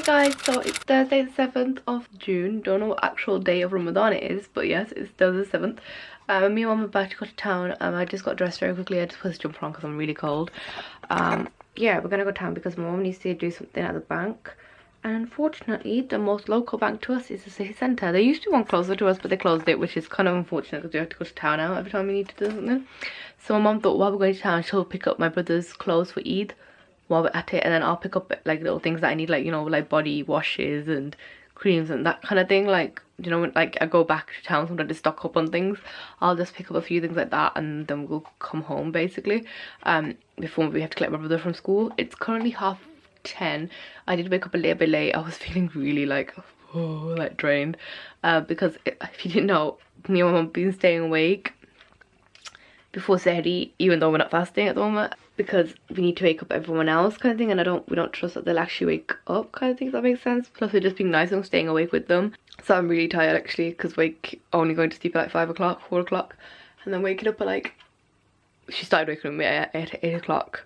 guys, so it's Thursday the 7th of June. Don't know what actual day of Ramadan it is, but yes, it's Thursday the 7th. Me and mum are about to go to town. I just got dressed very quickly. I just put a jumper on because I'm really cold. Yeah, we're gonna go to town because my mum needs to do something at the bank. And unfortunately, the most local bank to us is the city centre. There used to be one closer to us, but they closed it, which is kind of unfortunate because we have to go to town now every time we need to do something. So my mum thought while we're going to town, she'll pick up my brother's clothes for Eid while we're at it, and then I'll pick up like little things that I need, like, you know, like body washes and creams and that kind of thing. Like, you know, when like I go back to town sometimes to stock up on things, I'll just pick up a few things like that and then we'll come home basically before we have to collect my brother from school. It's currently 10:30. I did wake up a little bit late. I was feeling really like drained because if you didn't know, me and my mum have been staying awake before Sehri, even though we're not fasting at the moment, because we need to wake up everyone else kind of thing, and we don't trust that they'll actually wake up kind of thing, if that makes sense. Plus we're just being nice and staying awake with them. So I'm really tired actually, because we're only going to sleep at like 5 o'clock, 4 o'clock, and then waking up at like, she started waking me at 8 o'clock,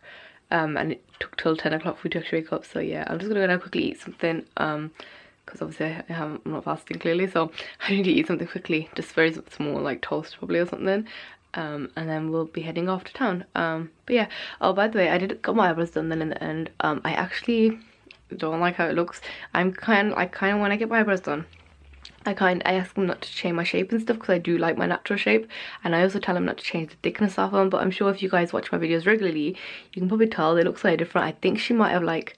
and it took till 10 o'clock for me to actually wake up. So yeah, I'm just gonna go now quickly eat something, because obviously I'm not fasting clearly, so I need to eat something quickly, just very small, like toast probably or something. And then we'll be heading off to town. But yeah, oh by the way, I did get my eyebrows done then in the end. I actually don't like how it looks. I kind of want to get my eyebrows done, I ask them not to change my shape and stuff because I do like my natural shape, and I also tell them not to change the thickness of them. But I'm sure if you guys watch my videos regularly, you can probably tell they look slightly different. I think she might have like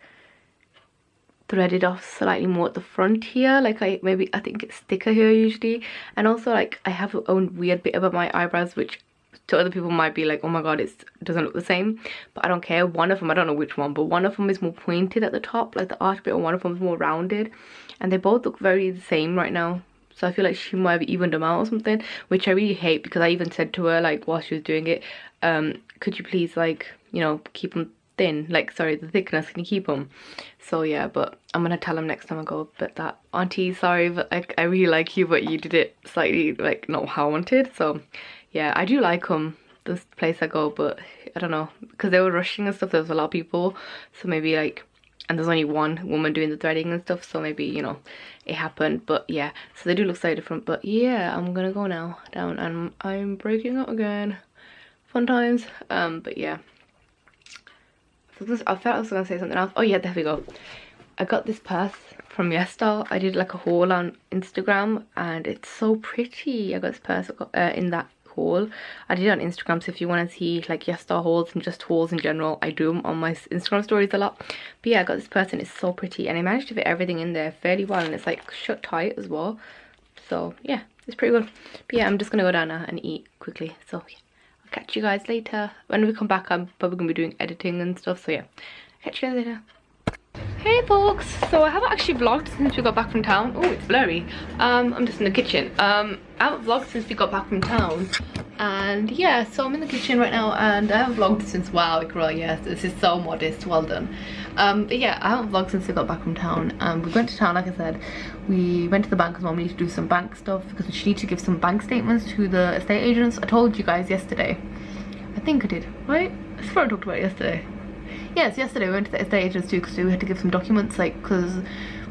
threaded off slightly more at the front here, like I think it's thicker here usually. And also like I have a own weird bit about my eyebrows, which to other people might be like, oh my god, it doesn't look the same, but I don't care. One of them, I don't know which one, but one of them is more pointed at the top, like the arch bit, and one of them is more rounded, and they both look very the same right now. So I feel like she might have evened them out or something, which I really hate, because I even said to her like while she was doing it, could you please, like, you know, keep them thin, like, sorry, the thickness, can you keep them? So yeah, but I'm gonna tell him next time I go, but that auntie, sorry, but I really like you, but you did it slightly like not how I wanted. So yeah, I do like this place I go, but I don't know, because they were rushing and stuff, there was a lot of people, so maybe like, and there's only one woman doing the threading and stuff, so maybe, you know, it happened. But yeah, so they do look slightly different. But yeah, I'm gonna go now down, and I'm breaking out again, fun times. But yeah, I felt I was gonna say something else. Oh yeah, there we go. I got this purse from Yestar. I did like a haul on Instagram, and it's so pretty. I got this purse in that haul. I did it on Instagram, so if you want to see like Yestar hauls and just hauls in general, I do them on my Instagram stories a lot. But yeah, I got this purse and it's so pretty, and I managed to fit everything in there fairly well, and it's like shut tight as well. So yeah, it's pretty good. But yeah, I'm just gonna go down now and eat quickly. So yeah, catch you guys later. When we come back, I'm probably gonna be doing editing and stuff, so yeah, catch you guys later. Hey folks, so I haven't actually vlogged since we got back from town. Oh, it's blurry. I'm just in the kitchen. I haven't vlogged since we got back from town, and yeah, so I'm in the kitchen right now, and I haven't vlogged since, wow, Iqra, yes, this is so modest, well done. But yeah, I haven't vlogged since we got back from town. We went to town, like I said. We went to the bank because mom needed to do some bank stuff, because she needed to give some bank statements to the estate agents. I told you guys yesterday, I think I did, right? I swear I talked about it yesterday. Yes, yesterday we went to the estate agents too, because we had to give some documents, like, because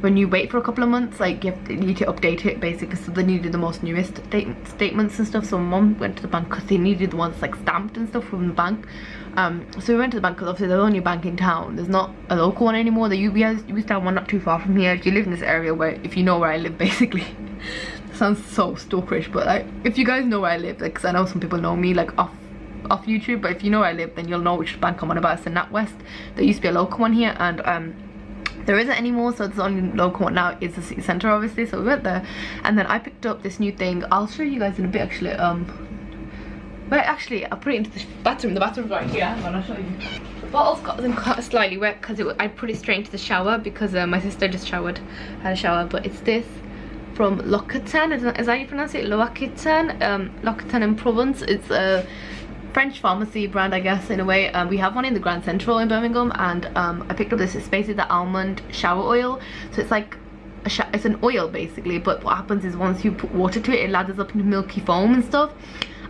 when you wait for a couple of months, like, you need to update it basically, so they needed the most newest statements and stuff. So mom went to the bank because they needed the ones like stamped and stuff from the bank. So we went to the bank because obviously there's only a bank in town, there's not a local one anymore. The UBS one not too far from here. If you live in this area, where, if you know where I live basically, it sounds so stalkerish, but like, if you guys know where I live, like, because I know some people know me like off YouTube, but if you know where I live, then you'll know which bank I'm on about. It's the NatWest. There used to be a local one here, and there isn't anymore, so the only local one now is the city centre, obviously. So we went there, and then I picked up this new thing. I'll show you guys in a bit actually. But actually I'll put it into the bathroom. The bathroom's right here. Hang on, I'll show you. The bottle's got them slightly wet because I put it straight into the shower, because my sister just had a shower. But it's this from L'Occitane, is that how you pronounce it? L'Occitane in Provence. It's a French pharmacy brand, I guess, in a way. We have one in the Grand Central in Birmingham, and I picked up this. It's basically the almond shower oil. So it's like it's an oil basically, but what happens is once you put water to it, it lathers up into milky foam and stuff.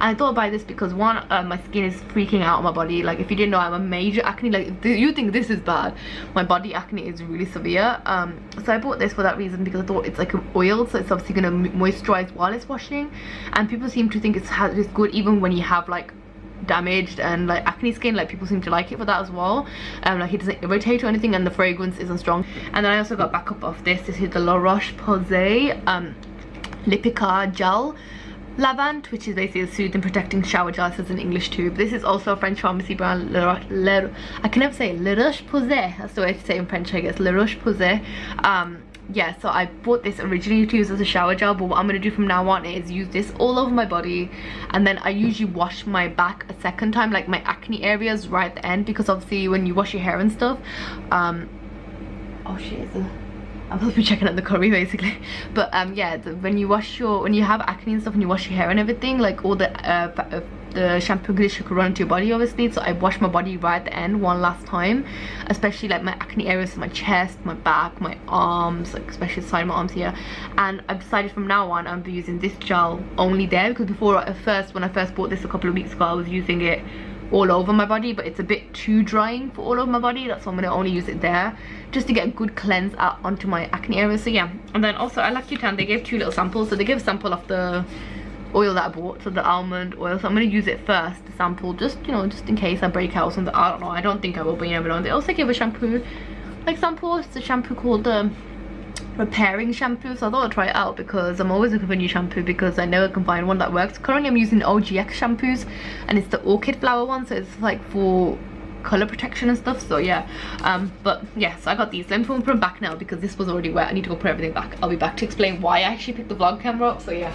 And I thought I'd buy this because one, my skin is freaking out on my body. Like, if you didn't know, I'm a major acne. Like, you think this is bad, my body acne is really severe. So I bought this for that reason, because I thought it's like an oil, so it's obviously going to moisturize while it's washing. And people seem to think it's good even when you have like damaged and like acne skin. Like, people seem to like it for that as well. Like, it doesn't irritate or anything, and the fragrance isn't strong. And then I also got backup of this. This is the La Roche-Posay Lipica Gel Lavant, which is basically a soothing protecting shower gel. It says in English too. But this is also a French pharmacy brand. I can never say La Roche-Posay. That's the way to say it in French, I guess. La Roche-Posay. Yeah, so I bought this originally to use as a shower gel, but what I'm going to do from now on is use this all over my body, and then I usually wash my back a second time, like my acne areas right at the end, because obviously when you wash your hair and stuff, oh shit, I'm supposed to be checking out the curry basically. But yeah, when you have acne and stuff and you wash your hair and everything, like all the shampoo conditioner could run into your body obviously. So I wash my body right at the end one last time, especially like my acne areas, my chest, my back, my arms, like especially the side of my arms here. And I've decided from now on I'm using this gel only there, because before when I first bought this a couple of weeks ago, I was using it all over my body, but it's a bit too drying for all over my body. That's why I'm going to only use it there, just to get a good cleanse out onto my acne areas. So yeah. And then also at L'Occitane they gave 2 little samples. So they gave a sample of the oil that I bought, so the almond oil. So I'm going to use it first, the sample, just, you know, just in case I break out or something. I don't know, I don't think I will, but you never know. They also gave a shampoo like sample. It's a shampoo called repairing shampoo, so I thought I'd try it out, because I'm always looking for a new shampoo, because I never can find one that works. Currently I'm using OGX shampoos, and it's the orchid flower one, so it's like for color protection and stuff. So yeah, but yeah, so I got these. Let me put them back now, because this was already wet. I need to go put everything back. I'll be back to explain why I actually picked the vlog camera up. So yeah,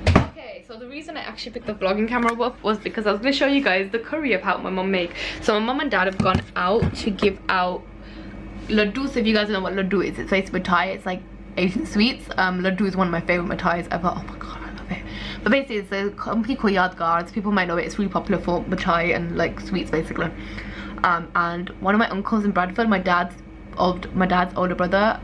okay, so the reason I actually picked the vlogging camera up was because I was going to show you guys the curry of how my mum make. So my mum and dad have gone out to give out laddu. So if you guys know what laddu is, it's like mithai. It's like Asian sweets. Laddu is one of my favorite mithais ever. Oh my god, I love it. But basically it's a company called Yadgars. People might know it. It's really popular for mithai and like sweets basically. And one of my uncles in Bradford, my dad's older brother,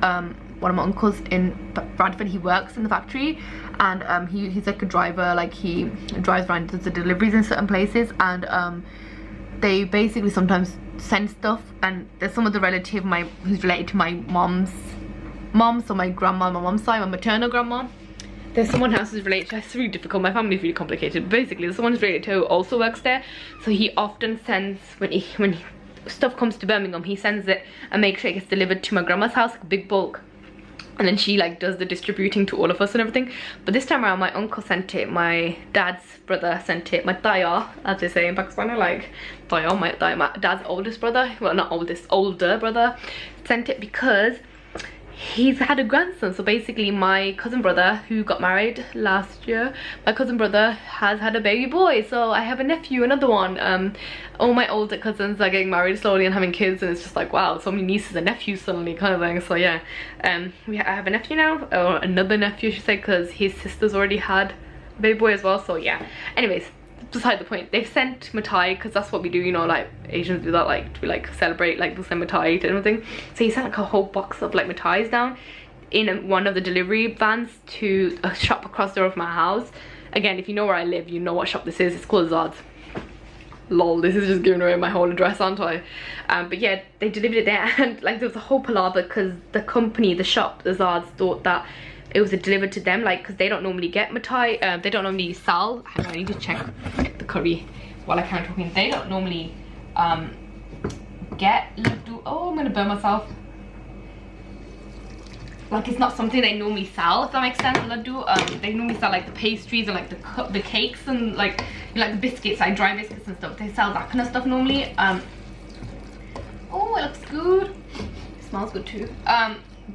one of my uncles in Bradford, he works in the factory, and he's like a driver. Like, he drives around, does the deliveries in certain places, and they basically sometimes send stuff. And there's some of the relative who's related to my mom's mom, so my grandma, my mom's side, my maternal grandma. There's someone else who's related to, it's really difficult, my family's really complicated. Basically there's someone who's related to who also works there, so he often sends, when stuff comes to Birmingham, he sends it and makes sure it gets delivered to my grandma's house, like a big bulk, and then she like does the distributing to all of us and everything. But this time around my uncle sent it, my dad's brother sent it, my daya, as they say in Pakistani, like daya, my dad's oldest brother, well not oldest, older brother sent it, because he's had a grandson. So basically my cousin brother who got married last year, my cousin brother has had a baby boy, so I have a nephew, another one. All my older cousins are getting married slowly and having kids, and it's just like, wow, so many nieces and nephews suddenly, kind of thing. So yeah, I have a nephew now, or another nephew I should say, because his sister's already had a baby boy as well. So yeah, anyways, beside the point, they've sent mithai, because that's what we do, you know, like Asians do that, like we like celebrate, like they'll send mithai to everything. So he sent like a whole box of like mithais down in one of the delivery vans to a shop across the road from my house. Again, if you know where I live, you know what shop this is. It's called Zard's. Lol, this is just giving away my whole address, aren't I? But yeah, they delivered it there, and like there was a whole palaver, because the company, the shop, the Zard's, thought that it was delivered to them, like, because they don't normally get mithai, they don't normally sell. Hang on, I need to check the curry while I can't talking. They don't normally get laddu. Oh, I'm gonna burn myself. Like, it's not something they normally sell, if that makes sense. Laddu, they normally sell like the pastries and like the cakes and like, you know, like the biscuits, like dry biscuits and stuff. They sell that kind of stuff normally. Oh, it looks good. It smells good too.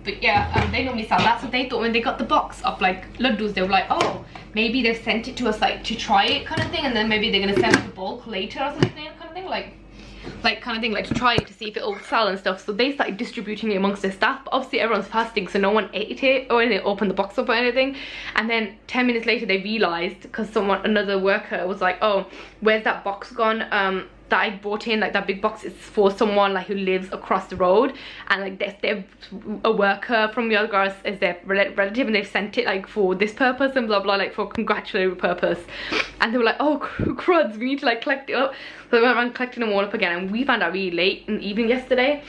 But yeah, they normally sell that. So they thought when they got the box of like laddus, they were like, oh, maybe they've sent it to us like to try it kind of thing, and then maybe they're gonna send it the bulk later or something kind of thing, like kind of thing, like to try it to see if it'll sell and stuff. So they started distributing it amongst their staff, but obviously everyone's fasting, so no one ate it or they opened the box up or anything. And then 10 minutes later they realized, because another worker was like, oh, where's that box gone? that I bought in, like that big box, is for someone like who lives across the road, and like they're a worker from the other girls is their relative, and they've sent it like for this purpose and blah blah, like for congratulatory purpose. And they were like, oh cruds, we need to like collect it up. So we went around collecting them all up again, and we found out really late in the evening yesterday,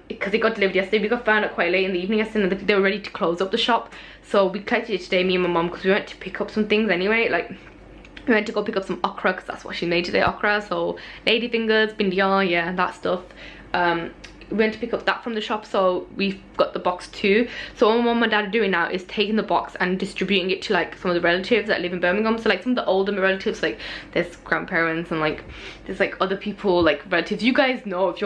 because it got delivered yesterday. We got found out quite late in the evening yesterday, and they were ready to close up the shop. So we collected it today, me and my mum, because we went to pick up some things anyway. Like we went to go pick up some okra, because that's what she made today, okra. So lady fingers, bindiya, yeah, that stuff. We went to pick up that from the shop, so we've got the box too. So what my mum and dad are doing now is taking the box and distributing it to like some of the relatives that live in Birmingham. So like some of the older relatives, like there's grandparents, and like there's like other people, like relatives. You guys know, if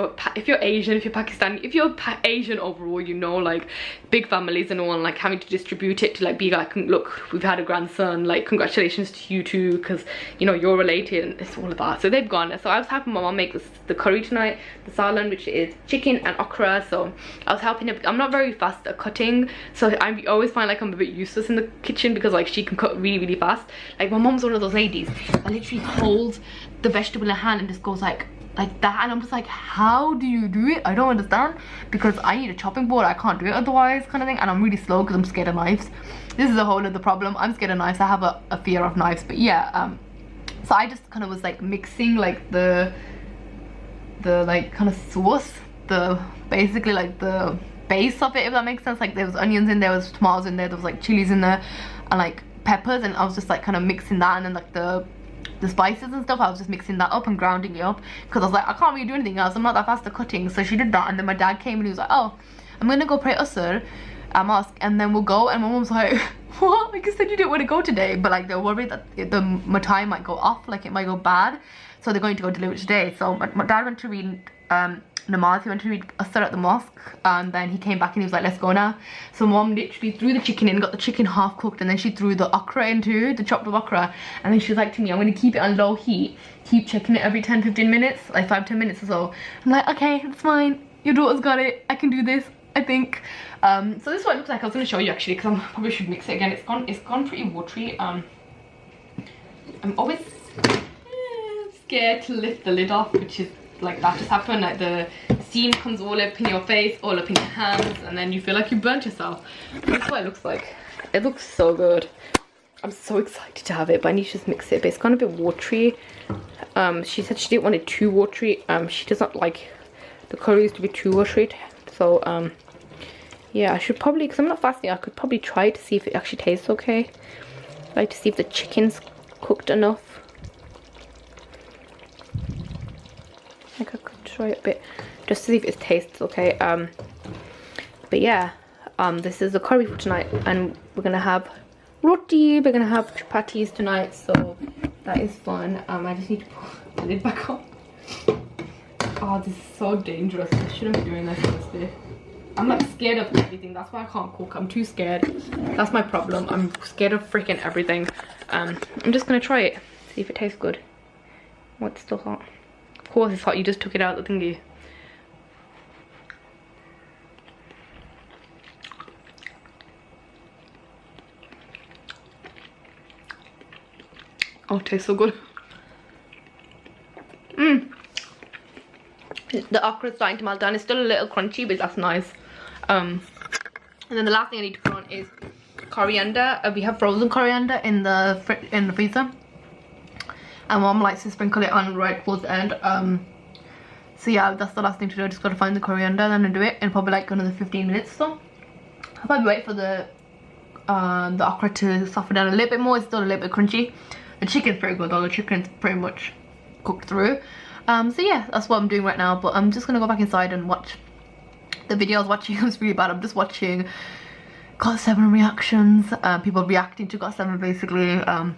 you're Asian, if you're Pakistani, if you're Asian overall, you know, like big families and all, and like having to distribute it to like be like, look, we've had a grandson, like congratulations to you too, because you know you're related, and it's all of that. So they've gone. So I was helping my mum make the curry tonight, the salan, which is chicken and okra. So I was helping her. I'm not very fast at cutting, so I always find like I'm a bit useless in the kitchen, because like she can cut really fast. Like my mom's one of those ladies that literally holds the vegetable in her hand and just goes like that, and I'm just like, how do you do it? I don't understand, because I need a chopping board, I can't do it otherwise, kind of thing. And I'm really slow because I'm scared of knives. This is a whole other problem. I'm scared of knives. I have a fear of knives. But yeah, so I just kind of was like mixing like the like kind of sauce, basically like the base of it, if that makes sense. Like there was onions in there, there was tomatoes in there was like chilies in there, and like peppers, and I was just like kind of mixing that, and then like the spices and stuff, I was just mixing that up and grounding it up, because I was like, I can't really do anything else, I'm not that fast at cutting. So she did that, and then my dad came and he was like, oh, I'm gonna go pray usr mosque, and then we'll go. And my mom's like, what? Like you said you didn't want to go today, but like they're worried that the matai might go off, like it might go bad, so they're going to go deliver it today. So my dad went to read namaz, he went to read Asr at the mosque, and then he came back and he was like, let's go now. So mom literally threw the chicken in, got the chicken half cooked, and then she threw the okra into the chopped up okra, and then she was like to me, I'm going to keep it on low heat, keep checking it every 10-15 minutes, like 5-10 minutes or so. I'm like, okay, it's fine, your daughter's got it, I can do this, I think. So this is what it looks like. I was going to show you actually, because I probably should mix it again. It's gone pretty watery. I'm always scared to lift the lid off, which is like that just happened, like the steam comes all up in your face, all up in your hands, and then you feel like you burnt yourself. That's what it looks like. It looks so good. I'm so excited to have it, but I need to just mix it. But it's gone a bit watery. She said she didn't want it too watery. She doesn't like the curries to be too watery, so yeah, I should probably, because I'm not fasting, I could probably try to see if it actually tastes okay. I'd like to see if the chicken's cooked enough. I think I could try it a bit just to see if it tastes okay. But yeah, this is the curry for tonight, and we're gonna have roti, we're gonna have chapatis tonight, so that is fun. I just need to put the lid back on. Oh, this is so dangerous. I shouldn't be doing this honestly. I'm like scared of everything, that's why I can't cook. I'm too scared. That's my problem. I'm scared of freaking everything. I'm just gonna try it, see if it tastes good. Oh, it's still hot. Of course it's hot, you just took it out of the thingy. Oh, it tastes so good. The okra is starting to melt down. It's still a little crunchy, but that's nice. And then the last thing I need to put on is coriander. We have frozen coriander in the freezer, and mom likes to sprinkle it on right towards the end. So yeah, that's the last thing to do. I just gotta find the coriander and then do it in probably like another 15 minutes or so. I'll probably wait for the okra to soften down a little bit more. It's still a little bit crunchy. The chicken's pretty good though. The chicken's pretty much cooked through. So yeah, that's what I'm doing right now. But I'm just gonna go back inside and watch the video I was watching. It was really bad. I'm just watching Got7 reactions, people reacting to Got7 basically. I'm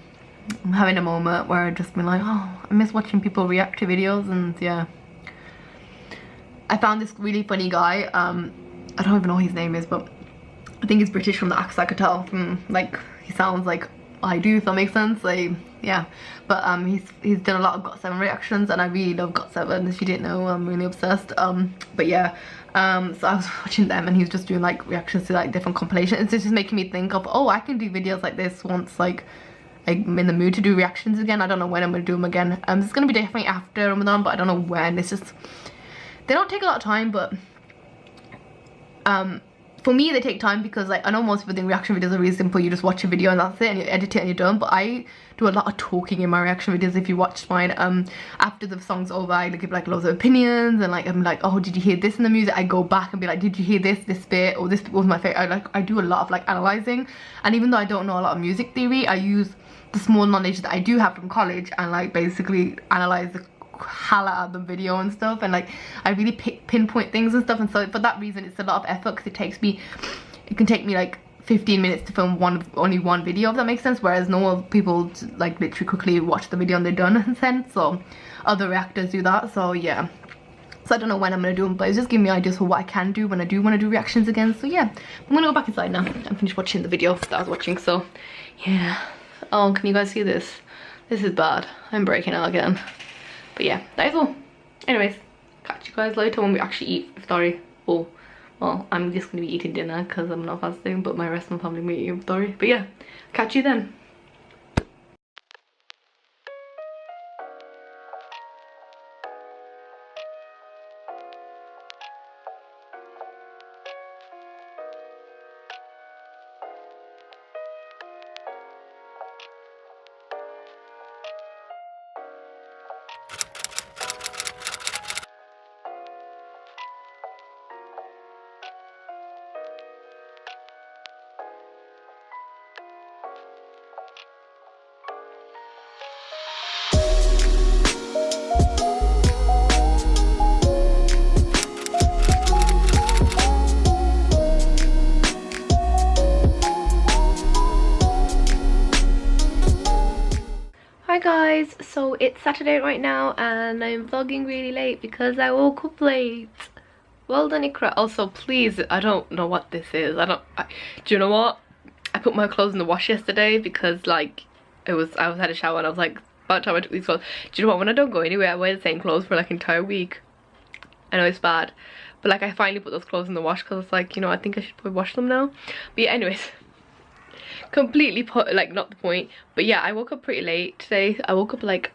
having a moment where I've just been like, oh, I miss watching people react to videos. And yeah, I found this really funny guy. I don't even know what his name is, but I think he's British from the accent. I could tell from like, he sounds like I do, if that makes sense. Like yeah, but he's done a lot of Got7 reactions, and I really love Got7. If you didn't know, I'm really obsessed. But yeah, so I was watching them, and he was just doing like reactions to like different compilations. It's just making me think of, oh, I can do videos like this once like like in the mood to do reactions again. I don't know when I'm gonna do them again. It's gonna be definitely after Ramadan, but I don't know when. It's just, they don't take a lot of time, but for me they take time because like I know most people think reaction videos are really simple. You just watch a video and that's it, and you edit it and you're done. But I do a lot of talking in my reaction videos. If you watched mine, after the song's over, I give like loads of opinions, and like I'm like, oh, did you hear this in the music? I go back and be like, did you hear this bit, or this bit was my favorite. I do a lot of like analyzing, and even though I don't know a lot of music theory, I use the small knowledge that I do have from college and like basically analyze the hell out of the video and stuff, and like I really pinpoint things and stuff. And so for that reason it's a lot of effort, because it can take me like 15 minutes to film only one video, if that makes sense, whereas normal people like literally quickly watch the video and they're done and sent. So other reactors do that. So yeah, so I don't know when I'm gonna do them, but it's just giving me ideas for what I can do when I do want to do reactions again. So yeah, I'm gonna go back inside now and finish watching the video that I was watching. So yeah, oh, can you guys see this? This is bad. I'm breaking out again. But yeah, that is all. Anyways, catch you guys later when we actually eat iftar. Oh, well, I'm just gonna be eating dinner because I'm not fasting, but my rest of my family will be eating iftar. But yeah, catch you then. Hi guys, so it's Saturday right now and I'm vlogging really late because I woke up late. Well done, Iqra. Also, please, I don't know what this is. Do you know what? I put my clothes in the wash yesterday because like I had a shower and I was like, about time I took these clothes. Do you know what? When I don't go anywhere, I wear the same clothes for like an entire week. I know it's bad, but like I finally put those clothes in the wash because it's like, you know, I think I should probably wash them now. But yeah, anyways. Completely like not the point, but yeah, I woke up pretty late today. I woke up like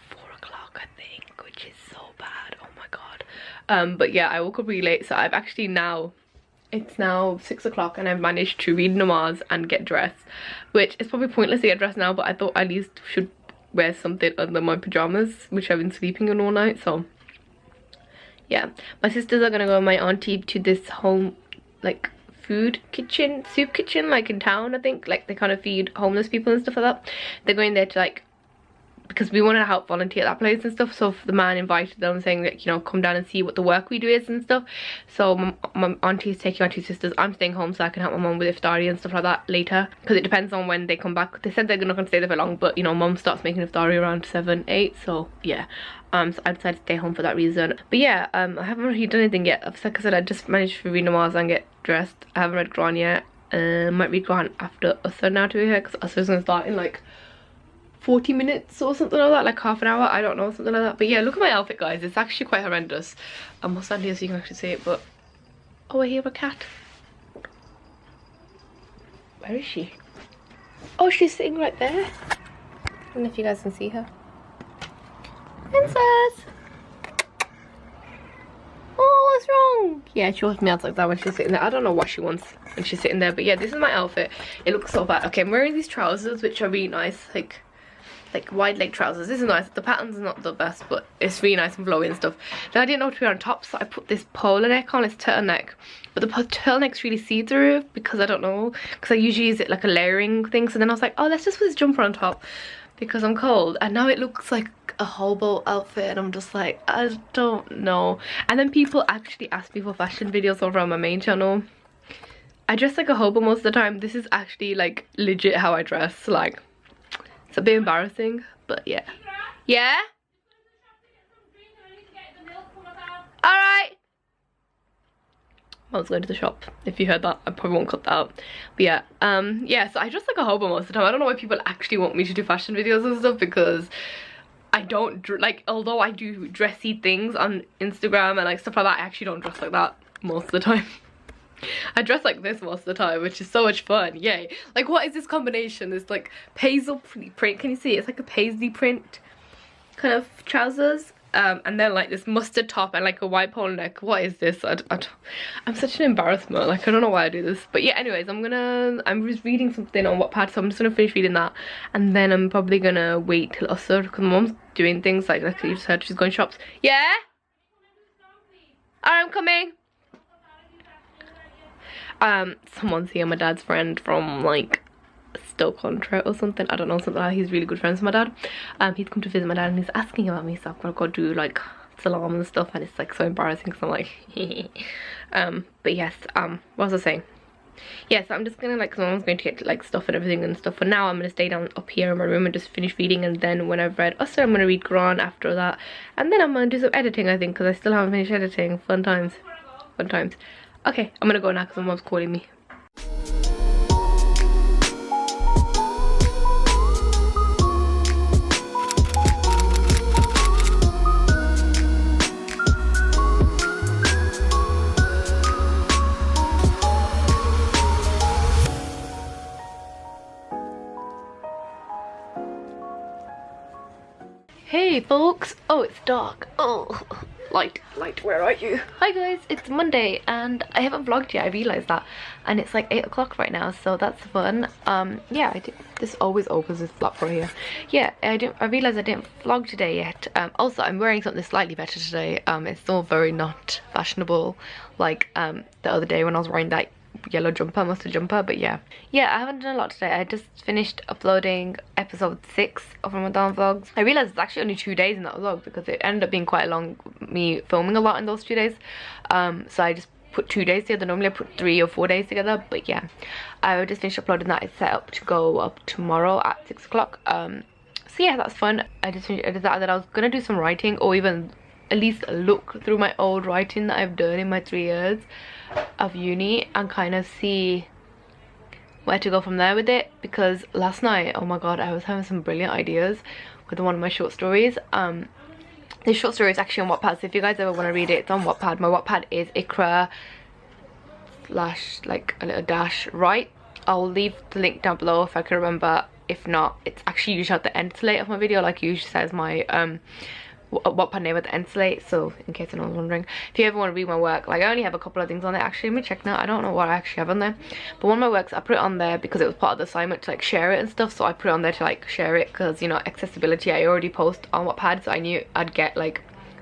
4 o'clock I think, which is so bad. Oh my god. But yeah, I woke up really late, so I've actually it's now 6 o'clock and I've managed to read namaz and get dressed, which is probably pointless to get dressed now, but I thought at least should wear something under my pajamas, which I've been sleeping in all night. So yeah, my sisters are gonna go with my auntie to this home like soup kitchen like in town. I think like they kind of feed homeless people and stuff like that. They're going there to like, because we wanted to help volunteer at that place and stuff, so the man invited them saying that, you know, come down and see what the work we do is and stuff. So my auntie's taking our two sisters. I'm staying home so I can help my mum with iftari and stuff like that later, because it depends on when they come back. They said they're not going to stay there for long, but you know, mum starts making iftari around 7, 8, so yeah. So I decided to stay home for that reason. But yeah, I haven't really done anything yet. Like I said, I just managed to read namaz and get dressed. I haven't read Quran yet. Might read Quran after Asr now, to be here, because Asr is going to start in like 40 minutes or something like that, like half an hour, I don't know, something like that. But yeah, look at my outfit, guys. It's actually quite horrendous. I'm more stand here so you can actually see it, but oh, I hear a cat. Where is she? Oh, she's sitting right there. I don't know if you guys can see her. Princess! Oh, what's wrong? Yeah, she always meows like that when she's sitting there. I don't know what she wants when she's sitting there, but yeah, this is my outfit. It looks so bad. Okay, I'm wearing these trousers, which are really nice, like wide leg trousers. This is nice. The pattern's not the best, but it's really nice and flowy and stuff. Then I didn't know what to wear on top, so I put this polo neck on. It's turtleneck, but the turtleneck's really see-through because I don't know, because I usually use it like a layering thing. So then I was like, oh, let's just put this jumper on top because I'm cold, and now it looks like a hobo outfit, and I'm just like, I don't know. And then people actually ask me for fashion videos over on my main channel. I dress like a hobo most of the time. This is actually like legit how I dress. Like, it's a bit embarrassing, but yeah. Yeah? Alright. I was going to the shop. If you heard that, I probably won't cut that out. But yeah, yeah, so I dress like a hobo most of the time. I don't know why people actually want me to do fashion videos and stuff, because I don't, like, although I do dressy things on Instagram and like stuff like that, I actually don't dress like that most of the time. I dress like this most of the time, which is so much fun. Yay. Like, what is this combination? This like paisley print, can you see? It's like a paisley print kind of trousers, and then like this mustard top and like a white polo neck. What is this? I'm such an embarrassment. Like, I don't know why I do this, but yeah, anyways, I'm just reading something on Wattpad, so I'm just gonna finish reading that, and then I'm probably gonna wait till Usher, because my mom's doing things like you just heard, she's going shops. Yeah, I'm coming. Someone's here, my dad's friend from like Stoke-on-Trent or something, I don't know, something like that. He's really good friends with my dad. He's come to visit my dad and he's asking about me, so I've got to do like salam and stuff, and it's like so embarrassing because I'm like but yes, what was I saying? Yeah, so I'm just gonna like, someone's going to get like stuff and everything and stuff. For now, I'm gonna stay down up here in my room and just finish reading, and then when I've read Usher, I'm gonna read Quran after that, and then I'm gonna do some editing, I think, because I still haven't finished editing. Fun times. Okay, I'm gonna go now because my mom's calling me. Hey folks, oh, it's dark. Oh, light, where are you? Hi guys, it's Monday and I haven't vlogged yet. I realized that, and it's like 8 o'clock right now, so that's fun. Yeah, I did. This always opens this flap right here. Yeah, I realized I didn't vlog today yet. Also, I'm wearing something slightly better today. It's still very not fashionable like the other day when I was wearing that yellow jumper, mustard jumper, but yeah, I haven't done a lot today. I just finished uploading episode 6 of Ramadan vlogs. I realized it's actually only 2 days in that vlog because it ended up being quite long, me filming a lot in those 2 days. So I just put 2 days together. Normally I put 3 or 4 days together, but yeah, I just finished uploading that. It's set up to go up tomorrow at 6 o'clock. So yeah, that's fun. I did that, and then I was gonna do some writing, or even at least look through my old writing that I've done in my 3 years of uni and kind of see where to go from there with it, because last night, oh my god, I was having some brilliant ideas with one of my short stories. This short story is actually on Wattpad, so if you guys ever want to read it, it's on Wattpad. My Wattpad is Iqra / like a little dash right. I'll leave the link down below if I can remember. If not, it's actually usually at the end slate of my video, like it usually says my Wattpad name at the end slate, so in case anyone's wondering. If you ever want to read my work, like I only have a couple of things on there. Actually, let me check now. I don't know what I actually have on there, but one of my works, I put it on there because it was part of the assignment to like share it and stuff, so I put it on there to like share it because, you know, accessibility. I already post on Wattpad, so I knew I'd get like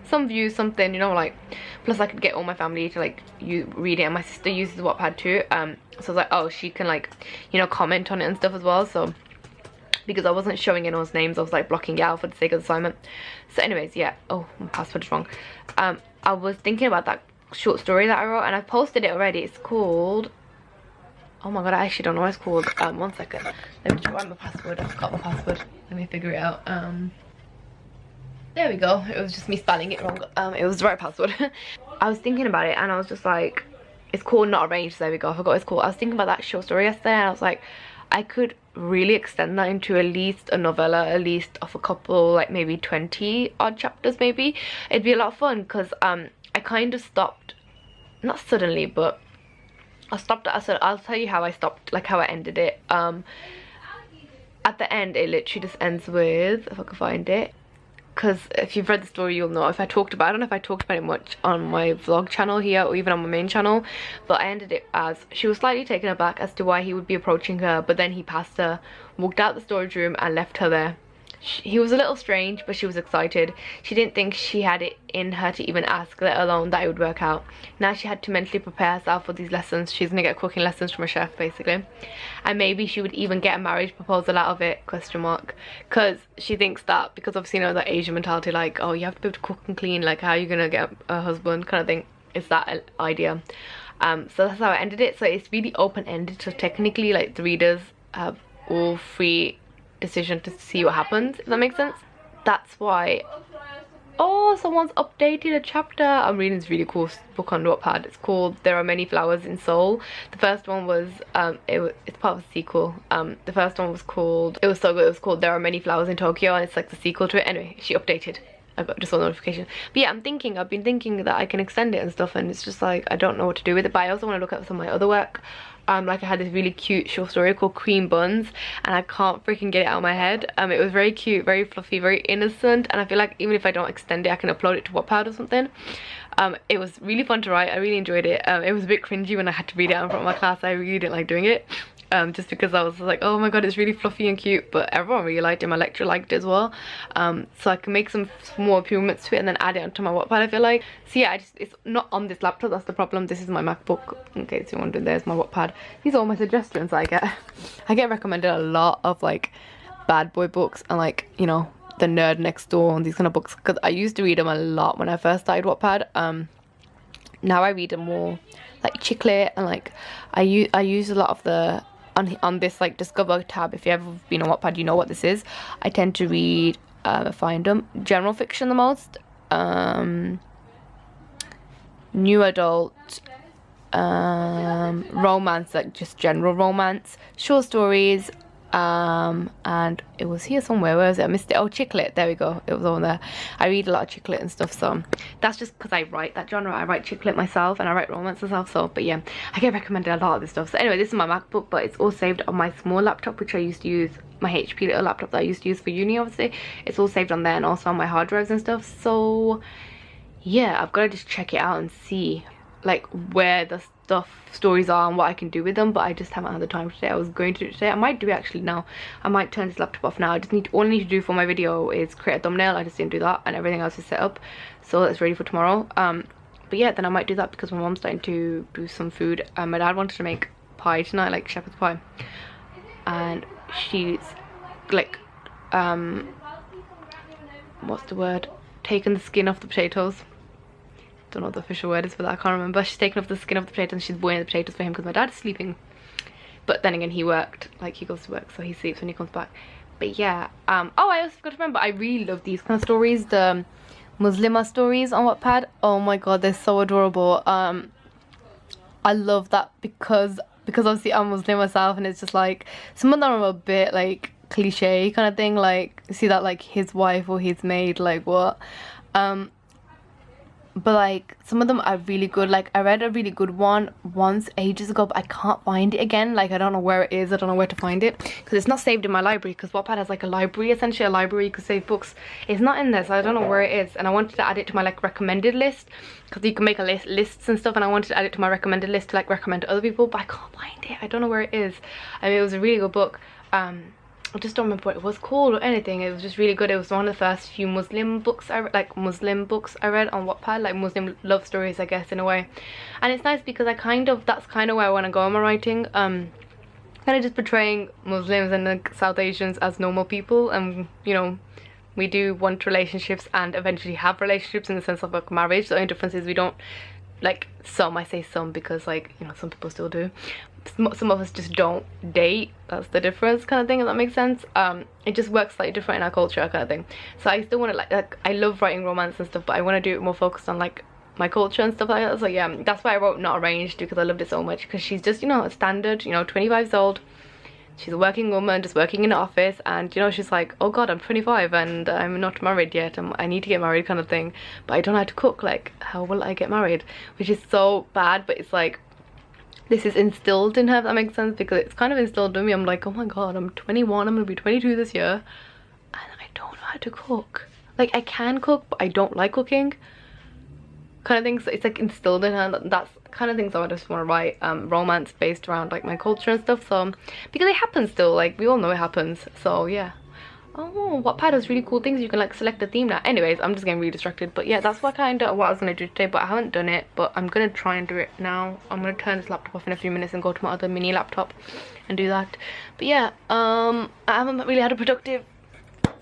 some views, something, you know, like, plus I could get all my family to like read it, and my sister uses Wattpad too, so I was like, oh, she can like, you know, comment on it and stuff as well. So because I wasn't showing anyone's names, I was like blocking it out for the sake of the assignment. So anyways, yeah, oh, my password is wrong. I was thinking about that short story that I wrote, and I posted it already. It's called, oh my god, I actually don't know what it's called. 1 second, let me try my password. I forgot my password, let me figure it out. There we go, it was just me spelling it wrong. It was the right password. I was thinking about it and I was just like, it's called Not Arranged. There we go, I forgot what it's called. I was thinking about that short story yesterday and I was like, I could really extend that into at least a novella, at least of a couple, like maybe 20 odd chapters maybe. It'd be a lot of fun because I kind of stopped, not suddenly, but I stopped. I'll tell you how I stopped, like how I ended it. At the end, it literally just ends with, if I can find it, because if you've read the story, you'll know. If I talked about it, I don't know if I talked about it much on my vlog channel here or even on my main channel, but I ended it as she was slightly taken aback as to why he would be approaching her, but then he passed her, walked out the storage room and left her there. He was a little strange, but she was excited. She didn't think she had it in her to even ask, let alone that it would work out. Now she had to mentally prepare herself for these lessons. She's gonna get cooking lessons from a chef, basically. And maybe she would even get a marriage proposal out of it, question mark. Because she thinks that, because obviously, you know, that Asian mentality, like, oh, you have to be able to cook and clean, like, how are you gonna get a husband, kind of thing. It's that idea. So that's how I ended it. So it's really open-ended, so technically, like, the readers have all free decision to see what happens, if that makes sense. That's why, oh, someone's updated a chapter. I'm reading this really cool book on Wattpad. It's called There Are Many Flowers in Seoul. The first one was it's part of a sequel. The first one was called, it was so good, it was called There Are Many Flowers in Tokyo, and it's like the sequel to it. Anyway, she updated I got just saw the notification. But yeah, I've been thinking that I can extend it and stuff, and it's just like I don't know what to do with it. But I also want to look at some of my other work. Like I had this really cute short story called Cream Buns, and I can't freaking get it out of my head. It was very cute, very fluffy, very innocent, and I feel like even if I don't extend it, I can upload it to Wattpad or something. It was really fun to write. I really enjoyed it. It was a bit cringy when I had to read it out in front of my class. I really didn't like doing it. Just because I was like, oh my god, it's really fluffy and cute, but everyone really liked it. My lecturer liked it as well. So I can make some small improvements to it and then add it onto my Wattpad, I feel like. So yeah, it's not on this laptop, that's the problem. This is my MacBook. Okay, so you're wondering, there's my Wattpad. These are all my suggestions I get. I get recommended a lot of like bad boy books and like, you know, The Nerd Next Door and these kind of books, because I used to read them a lot when I first started Wattpad. Now I read them more like chick lit, and like I use a lot of the on this like Discover tab. If you've ever been on Wattpad, you know what this is. I tend to read find them general fiction the most, new adult, romance, like just general romance, short stories, and it was here somewhere. Where was it? I missed it. Oh, chick lit, there we go, it was on there. I read a lot of chick lit and stuff, so that's just because I write that genre. I write chick lit myself and I write romance myself, so but yeah, I get recommended a lot of this stuff. So anyway, this is my MacBook, but it's all saved on my small laptop, which I used to use, my HP little laptop that I used to use for uni. Obviously it's all saved on there, and also on my hard drives and stuff. So yeah, I've got to just check it out and see like where the stories are and what I can do with them, but I just haven't had the time today. I was going to do it today. I might do it actually now. I might turn this laptop off now. I just need all I need to do for my video is create a thumbnail. I just didn't do that, and everything else is set up, so that's ready for tomorrow. But yeah, then I might do that because my mom's starting to do some food. My dad wanted to make pie tonight, like shepherd's pie, and she's like what's the word, taken the skin off the potatoes. Don't know what the official word is for that, I can't remember. She's taken off the skin of the potatoes and she's boiling the potatoes for him because my dad's sleeping. But then again, he worked, like he goes to work, so he sleeps when he comes back. But yeah, oh, I also forgot to remember, I really love these kind of stories, the Muslima stories on Wattpad. Oh my god, they're so adorable. I love that because obviously I'm Muslim myself, and it's just like some of them are a bit like cliche kind of thing, like see that like his wife or his maid, like what, but like some of them are really good. Like I read a really good one once ages ago, but I can't find it again. Like I don't know where it is, I don't know where to find it because it's not saved in my library, because Wattpad has like a library, essentially a library you could save books. It's not in there, so I don't know where it is, and I wanted to add it to my like recommended list, because you can make a lists and stuff, and I wanted to add it to my recommended list to like recommend to other people, but I can't find it. I don't know where it is. I mean, it was a really good book. I just don't remember what it was called or anything. It was just really good. It was one of the first few Muslim books I read, like Muslim books I read on Wattpad, like Muslim love stories, I guess, in a way. And it's nice because that's kind of where I want to go in my writing. Kind of just portraying Muslims and like South Asians as normal people, and you know, we do want relationships and eventually have relationships in the sense of like marriage. The only difference is we don't, like some, I say some because like, you know, some people still do. Some of us just don't date. That's the difference, kind of thing, if that makes sense. It just works slightly different in our culture, kind of thing. So I still want to like I love writing romance and stuff, but I want to do it more focused on like my culture and stuff like that. So yeah, that's why I wrote Not Arranged, because I loved it so much, because she's just, you know, a standard, you know, 25 years old. She's a working woman just working in an office, and you know, she's like, oh god, I'm 25 and I'm not married yet, I need to get married, kind of thing, but I don't know how to cook. Like, how will I get married? Which is so bad, but it's like this is instilled in her, if that makes sense, because it's kind of instilled in me. I'm like, oh my god, I'm 21, I'm gonna be 22 this year, and I don't know how to cook. Like, I can cook, but I don't like cooking, kind of thing. So it's like instilled in her. That's kind of things I just want to write, romance based around like my culture and stuff. So because it happens still, like we all know it happens. So yeah. Oh, Wattpad has really cool things. You can like select a theme now. Anyways, I'm just getting really distracted, but yeah, that's what kind of what I was gonna do today, but I haven't done it, but I'm gonna try and do it now. I'm gonna turn this laptop off in a few minutes and go to my other mini laptop and do that. But yeah, I haven't really had a productive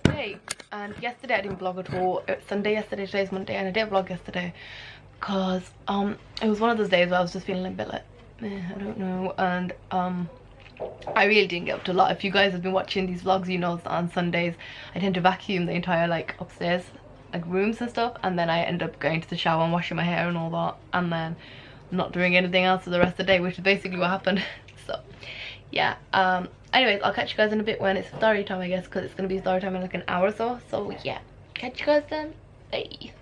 day, and yesterday I didn't vlog at all. It's Sunday yesterday, today's Monday, and I didn't vlog yesterday because it was one of those days where I was just feeling a bit like I don't know, and I really didn't get up to a lot. If you guys have been watching these vlogs, you know that on Sundays I tend to vacuum the entire like upstairs like rooms and stuff, and then I end up going to the shower and washing my hair and all that, and then not doing anything else for the rest of the day, which is basically what happened. So yeah, anyways, I'll catch you guys in a bit when it's story time, I guess, because it's gonna be story time in like an hour or so. So yeah, catch you guys then. Bye.